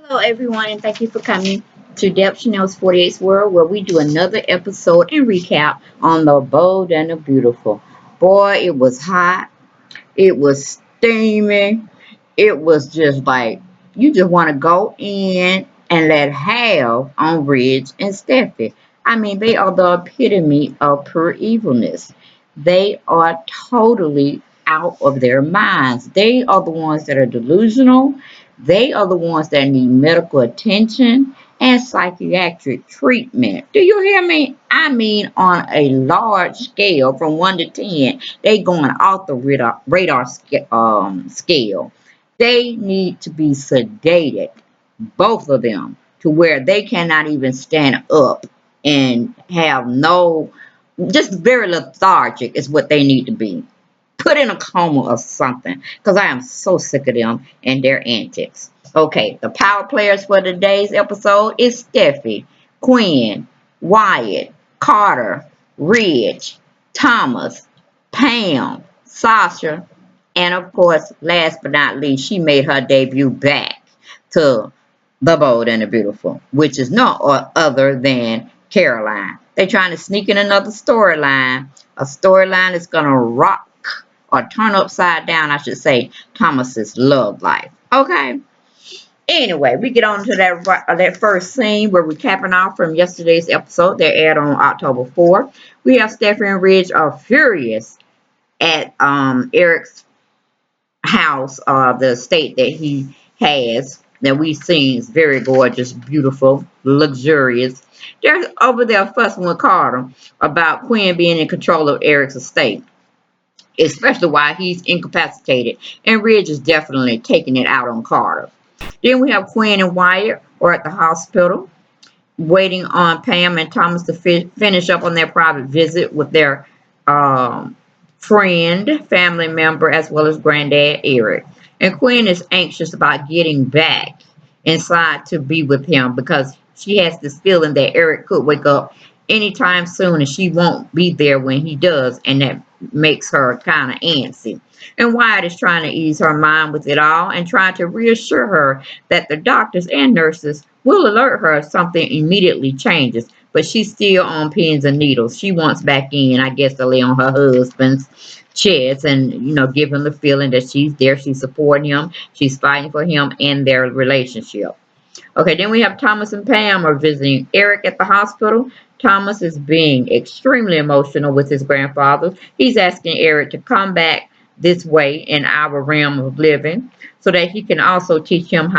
Hello, everyone, and thank you for coming to Deb Chanel's 48's World, where we do another episode and recap on the bold and the beautiful. Boy, it was hot. It was steamy. It was just like you just want to go in and let have on Ridge and Steffi. I mean, they are the epitome of pure evilness. They are totally out of their minds. They are the ones that are delusional. They are the ones that need medical attention and psychiatric treatment. Do you hear me? I mean, on a large scale from 1 to 10, they going off the scale. They need to be sedated, both of them, to where they cannot even stand up and have no, just very lethargic is what they need to be. Put in a coma or something, because I am so sick of them and their antics. Okay, the power players for today's episode is Steffi, Quinn, Wyatt, Carter, Ridge, Thomas, Pam, Sasha, and of course, last but not least, she made her debut back to The Bold and the Beautiful, which is no other than Caroline. They're trying to sneak in another storyline, a storyline that's going to rock or turn upside down, I should say, Thomas's love life. Okay. Anyway, we get on to that first scene where we're capping off from yesterday's episode that aired on October 4th. We have Stephanie and Ridge are furious at Eric's house, the estate that he has, that we've seen is very gorgeous, beautiful, luxurious. They're over there fussing with Carter about Quinn being in control of Eric's estate, especially while he's incapacitated. And Ridge is definitely taking it out on Carter. Then we have Quinn and Wyatt are at the hospital waiting on Pam and Thomas to finish up on their private visit with their friend, family member, as well as granddad Eric. And Quinn is anxious about getting back inside to be with him because she has this feeling that Eric could wake up anytime soon and she won't be there when he does, and that makes her kind of antsy. And Wyatt is trying to ease her mind with it all and trying to reassure her that the doctors and nurses will alert her if something immediately changes. But she's still on pins and needles. She wants back in, I guess, to lay on her husband's chest and, give him the feeling that she's there. She's supporting him. She's fighting for him and their relationship. Okay, then we have Thomas and Pam are visiting Eric at the hospital. Thomas is being extremely emotional with his grandfather. He's asking Eric to come back this way in our realm of living so that he can also teach him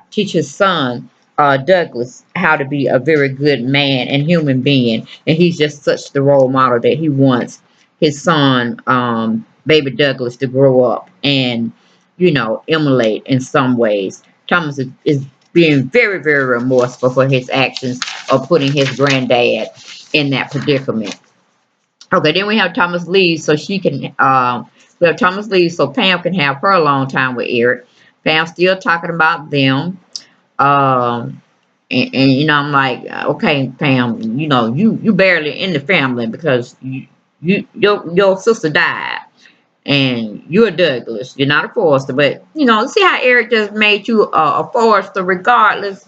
teach his son, Douglas, how to be a very good man and human being. And he's just such the role model that he wants his son, baby Douglas, to grow up and, emulate in some ways. Thomas is being very, very remorseful for his actions of putting his granddad in that predicament. Okay, then we have Thomas leave so we have Thomas leave so Pam can have her alone time with Eric. Pam's still talking about them. Um, and I'm like, okay, Pam, you barely in the family because your sister died. And you're Douglas. You're not a Forrester, but see how Eric just made you a Forrester regardless.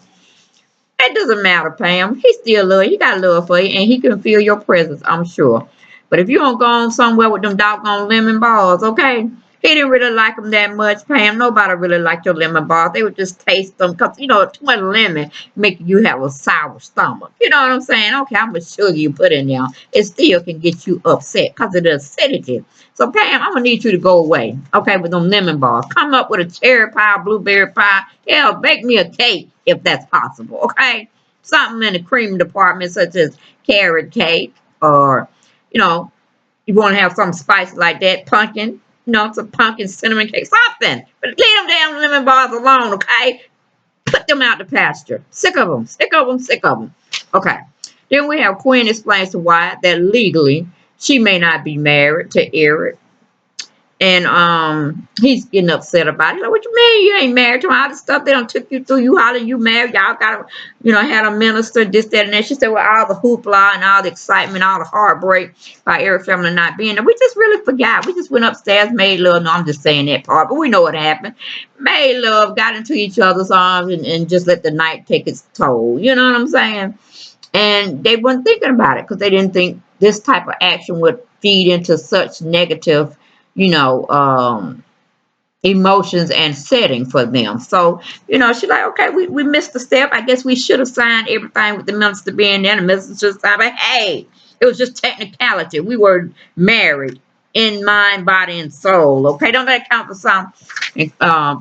That doesn't matter, Pam. He still love you. He got love for you, and he can feel your presence, I'm sure. But if you don't go on somewhere with them doggone lemon balls, okay? He didn't really like them that much, Pam. Nobody really liked your lemon balls. They would just taste them because, too much lemon make you have a sour stomach. You know what I'm saying? Okay, how much sugar you put in there, it still can get you upset because of the acidity. So, Pam, I'm going to need you to go away, okay, with them lemon balls. Come up with a cherry pie, blueberry pie. Hell, bake me a cake if that's possible, okay? Something in the cream department, such as carrot cake or, you want to have something spicy like that, pumpkin, some pumpkin cinnamon cake, something. But leave them damn lemon bars alone, okay? Put them out the pasture. Sick of them, sick of them, sick of them. Okay. Then we have Quinn explains to Wyatt that legally she may not be married to Eric. And he's getting upset about it. Like, what you mean you ain't married to him? All the stuff they done took you through, you holler you married, y'all gotta, had a minister, this, that, and that. She said, well, all the hoopla and all the excitement, all the heartbreak by every family not being there. We just really forgot. We just went upstairs, made love. No, I'm just saying that part, but we know what happened. Made love, got into each other's arms, and just let the night take its toll. You know what I'm saying? And they weren't thinking about it because they didn't think this type of action would feed into such negative, you know, emotions and setting for them. So, she's like, okay, we missed the step. I guess we should have signed everything with the minister being there. The minister just signed, but hey, it was just technicality. We were married in mind, body, and soul. Okay, don't let it count for some. And,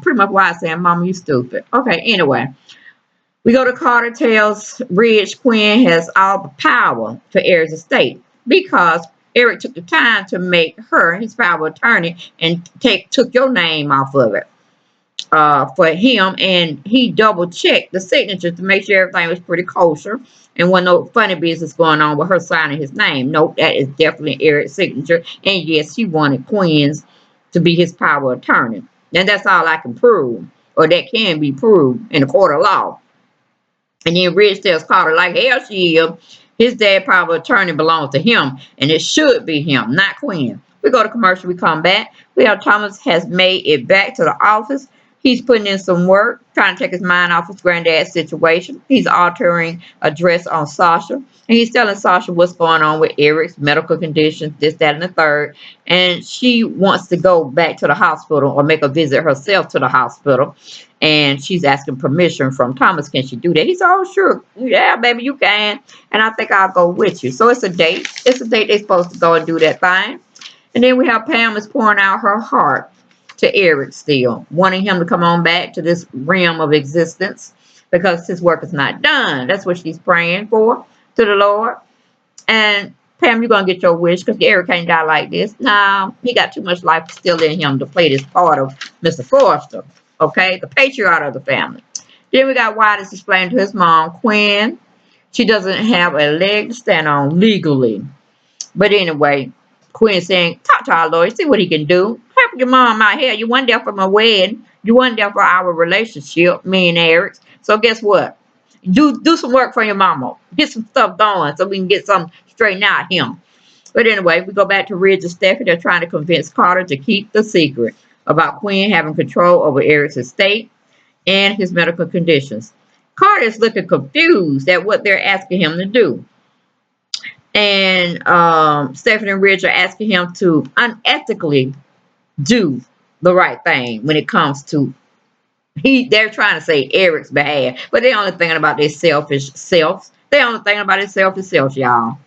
pretty much why I say, Mama, you stupid. Okay, anyway. We go to Carter tells Ridge Quinn has all the power to Eric's estate because Eric took the time to make her his power of attorney and took your name off of it for him, and he double checked the signature to make sure everything was pretty kosher and wasn't no funny business going on with her signing his name. Nope, that is definitely Eric's signature, and yes, he wanted Quinn's to be his power of attorney, and that's all I can prove, or that can be proved in a court of law. And then Ridge tells Carter, like hell she is. His dad power of attorney belongs to him, and it should be him, not Quinn. We go to commercial, we come back. We have Thomas has made it back to the office. He's putting in some work, trying to take his mind off his granddad's situation. He's altering a dress on Sasha. And he's telling Sasha what's going on with Eric's medical conditions, this, that, and the third. And she wants to go back to the hospital or make a visit herself to the hospital. And she's asking permission from Thomas. Can she do that? He said, oh, sure. Yeah, baby, you can. And I think I'll go with you. So it's a date. It's a date they're supposed to go and do that thing. And then we have Pam is pouring out her heart to Eric still, wanting him to come on back to this realm of existence because his work is not done. That's what she's praying for to the Lord. And Pam, you're going to get your wish because Eric can't die like this. Nah, he got too much life still in him to play this part of Mr. Forrester, okay? The patriarch of the family. Then we got Wyatt is explaining to his mom, Quinn, she doesn't have a leg to stand on legally. But anyway, Quinn saying, talk to our lawyer, see what he can do. Help your mom out here. You weren't there for my wedding. You weren't there for our relationship, me and Eric's. So guess what? Do some work for your mama. Get some stuff going so we can get something straightened out him. But anyway, we go back to Ridge and Steffi. They're trying to convince Carter to keep the secret about Quinn having control over Eric's estate and his medical conditions. Carter is looking confused at what they're asking him to do. And Stephanie and Ridge are asking him to unethically do the right thing when it comes to they're trying to say Eric's behalf, but they're only thinking about their selfish selves. They're only thinking about their selfish selves, y'all.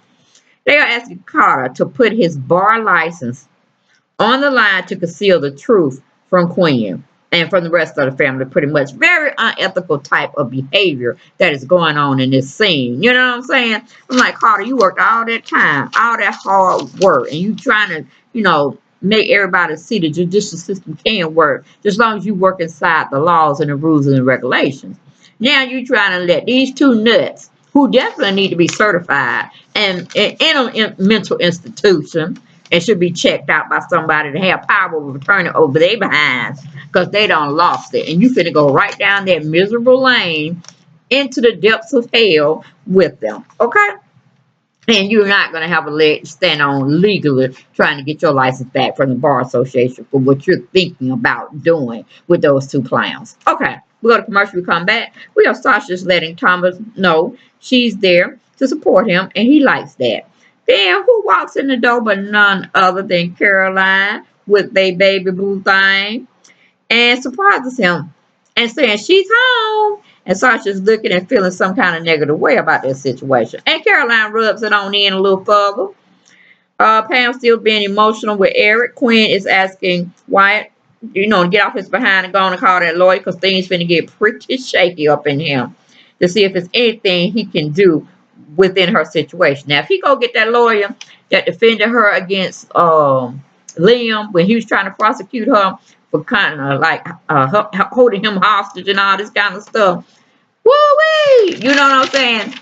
They are asking Carter to put his bar license on the line to conceal the truth from Quinn and from the rest of the family, pretty much. Very unethical type of behavior that is going on in this scene. You know what I'm saying? I'm like, Carter, you worked all that time, all that hard work, and you trying to, make everybody see the judicial system can work, just as long as you work inside the laws and the rules and the regulations. Now you trying to let these two nuts, who definitely need to be certified and in a mental institution, and should be checked out by somebody to have power of attorney over their behinds because they done lost it. And you finna go right down that miserable lane into the depths of hell with them. Okay? And you're not going to have a leg to stand on legally trying to get your license back from the Bar Association for what you're thinking about doing with those two clowns. Okay, we go to commercial, we come back. We have Sasha's letting Thomas know she's there to support him, and he likes that. Then who walks in the door but none other than Caroline with their baby boo thing and surprises him and saying she's home. And Sasha's looking and feeling some kind of negative way about that situation. And Caroline rubs it on in a little further. Pam still being emotional with Eric. Quinn is asking Wyatt, to get off his behind and go on and call that lawyer because things finna get pretty shaky up in him to see if there's anything he can do within her situation. Now, if he go get that lawyer that defended her against Liam when he was trying to prosecute her for kind of like holding him hostage and all this kind of stuff. Woo-wee! You know what I'm saying?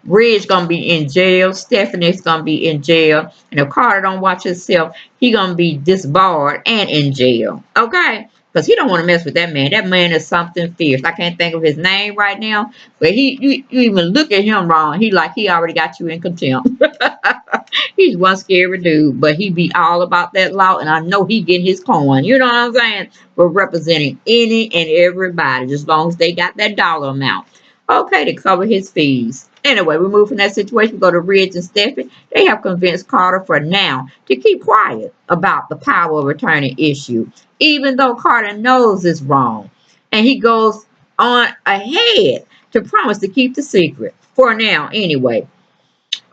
Red's gonna be in jail. Stephanie's gonna be in jail. And if Carter don't watch himself, he gonna be disbarred and in jail. Okay? Because he don't want to mess with that man. That man is something fierce. I can't think of his name right now. But you even look at him wrong. He already got you in contempt. He's one scary dude. But he be all about that law. And I know he getting his coin. You know what I'm saying? For representing any and everybody. Just as long as they got that dollar amount. Okay, to cover his fees. Anyway, we move from that situation. We go to Ridge and Steffi. They have convinced Carter for now to keep quiet about the power of attorney issue, even though Carter knows it's wrong. And he goes on ahead to promise to keep the secret, for now anyway,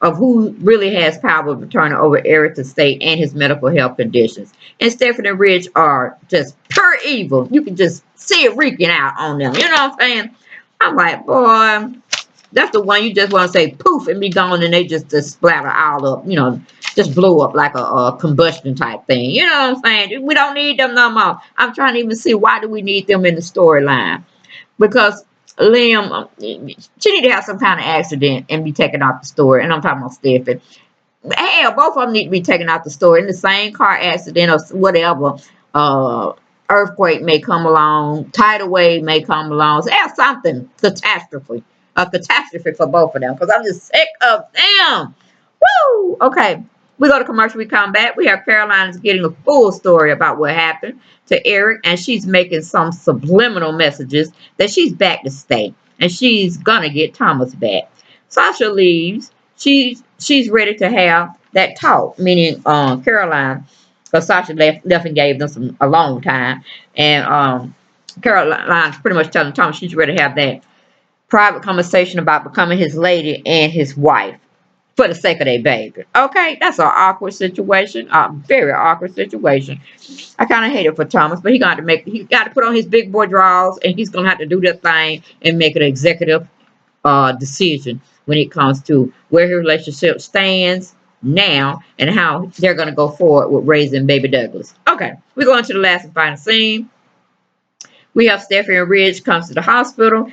of who really has power of attorney over Eric's estate and his medical health conditions. And Stephanie and Ridge are just pure evil. You can just see it reeking out on them. You know what I'm saying? I'm like, boy, that's the one you just want to say poof and be gone, and they just splatter all up, just blow up like a combustion type thing. You know what I'm saying? We don't need them no more. I'm trying to even see why do we need them in the storyline, because Liam, she need to have some kind of accident and be taken off the story. And I'm talking about Stephen. Hell, both of them need to be taken out the story in the same car accident or whatever. Uh, Earthquake may come along, tidal wave may come along. So have something a catastrophe for both of them. Because I'm just sick of them. Woo! Okay, we go to commercial. We come back. We have Caroline's getting a full story about what happened to Eric, and she's making some subliminal messages that she's back to stay, and she's gonna get Thomas back. Sasha leaves. She's ready to have that talk, meaning Caroline, because Sasha left and gave them a long time, and Caroline's pretty much telling Thomas she's ready to have that private conversation about becoming his lady and his wife for the sake of their baby. Okay, that's an awkward situation, a very awkward situation. I kind of hate it for Thomas, but he got to put on his big boy drawers, and he's gonna have to do that thing and make an executive decision when it comes to where his relationship stands now and how they're gonna go forward with raising baby Douglas. Okay, we're going to the last and final scene. We have Stephanie and Ridge comes to the hospital,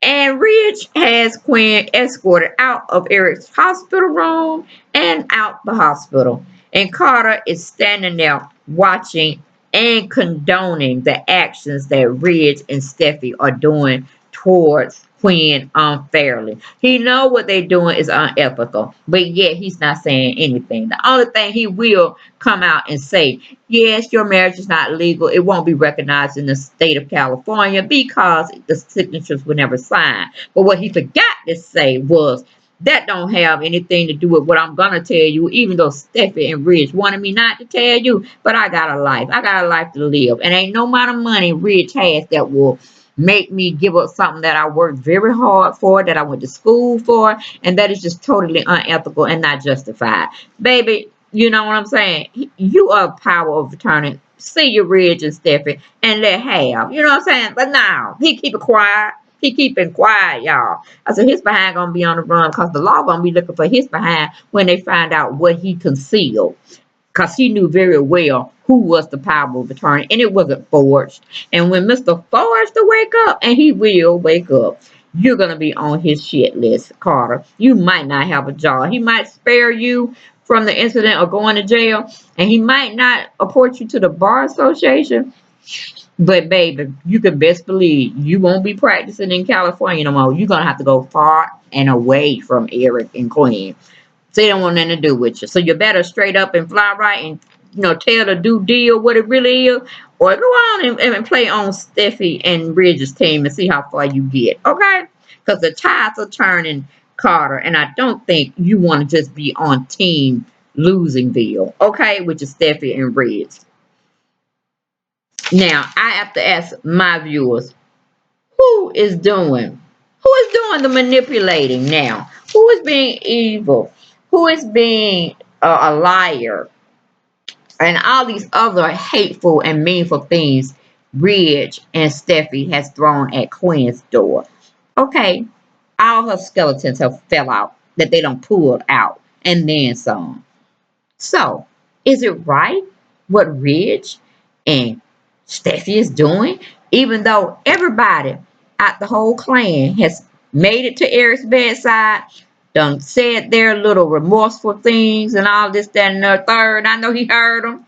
and Ridge has Quinn escorted out of Eric's hospital room and out the hospital. And Carter is standing there watching and condoning the actions that Ridge and Steffi are doing towards Quinn unfairly. He know what they're doing is unethical, but yet he's not saying anything. The only thing he will come out and say, yes, your marriage is not legal. It won't be recognized in the state of California because the signatures were never signed. But what he forgot to say was, that don't have anything to do with what I'm going to tell you, even though Steffi and Ridge wanted me not to tell you, but I got a life. I got a life to live. And ain't no amount of money Ridge has that will make me give up something that I worked very hard for, that I went to school for, and that is just totally unethical and not justified. Baby, you know what I'm saying? You are power of attorney. See your Ridge and Steffi and let have. You know what I'm saying? But now, he keep it quiet. He keeping quiet, y'all. I said his behind gonna be on the run because the law gonna be looking for his behind when they find out what he concealed. Because he knew very well who was the power of attorney, and it wasn't forged. And when Mr. Forged to wake up, and he will wake up, you're gonna be on his shit list, Carter. You might not have a job. He might spare you from the incident or going to jail, and he might not appoint you to the bar association. But baby, you can best believe you won't be practicing in California no more. You're gonna have to go far and away from Eric and Queen. So they don't want nothing to do with you. So you better straight up and fly right and tell the do deal what it really is, or go on and play on Steffi and Ridge's team and see how far you get. Okay? Because the tides are turning, Carter, and I don't think you want to just be on team Losingville. Okay, which is Steffi and Ridge. Now I have to ask my viewers, who is doing the manipulating now? Who is being evil? Who is being a liar? And all these other hateful and meaningful things Ridge and Steffi has thrown at Quinn's door. Okay, all her skeletons have fell out that they don't pull out and then some. So, is it right what Ridge and Steffi is doing? Even though everybody out the whole clan has made it to Eric's bedside, done said their little remorseful things and all this, that, and the third. I know he heard them.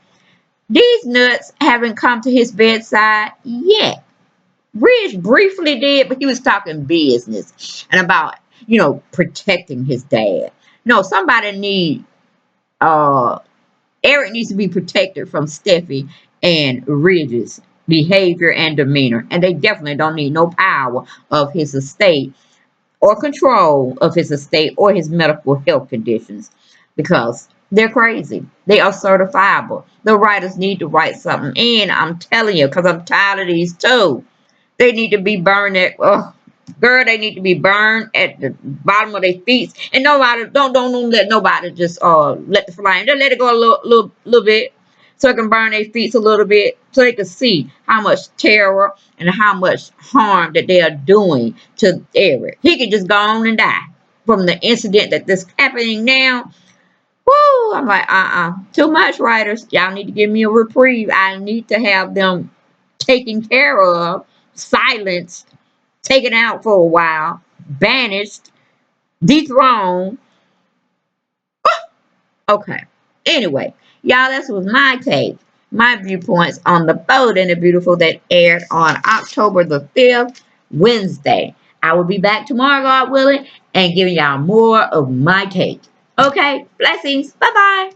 These nuts haven't come to his bedside yet. Ridge briefly did, but he was talking business and about, protecting his dad. No, somebody uh Eric needs to be protected from Steffi and Ridge's behavior and demeanor. And they definitely don't need no power of his estate or control of his estate or his medical health conditions because they're crazy. They are certifiable. The writers need to write something. And I'm telling you, because I'm tired of these too. They need to be burned at, girl, they need to be burned at the bottom of their feet. And nobody, don't let nobody just let the flame. Just let it go a little bit so it can burn their feet a little bit so they can see how much terror and how much harm that they are doing to Eric. He could just go on and die from the incident that this happening now. Woo! I'm like, too much, writers. Y'all need to give me a reprieve. I need to have them taken care of, silenced, taken out for a while, banished, dethroned. Okay. Anyway, y'all, this was my take, my viewpoints on the Bold and the Beautiful that aired on October the 5th, Wednesday. I will be back tomorrow, God willing, and giving y'all more of my take. Okay, blessings. Bye bye.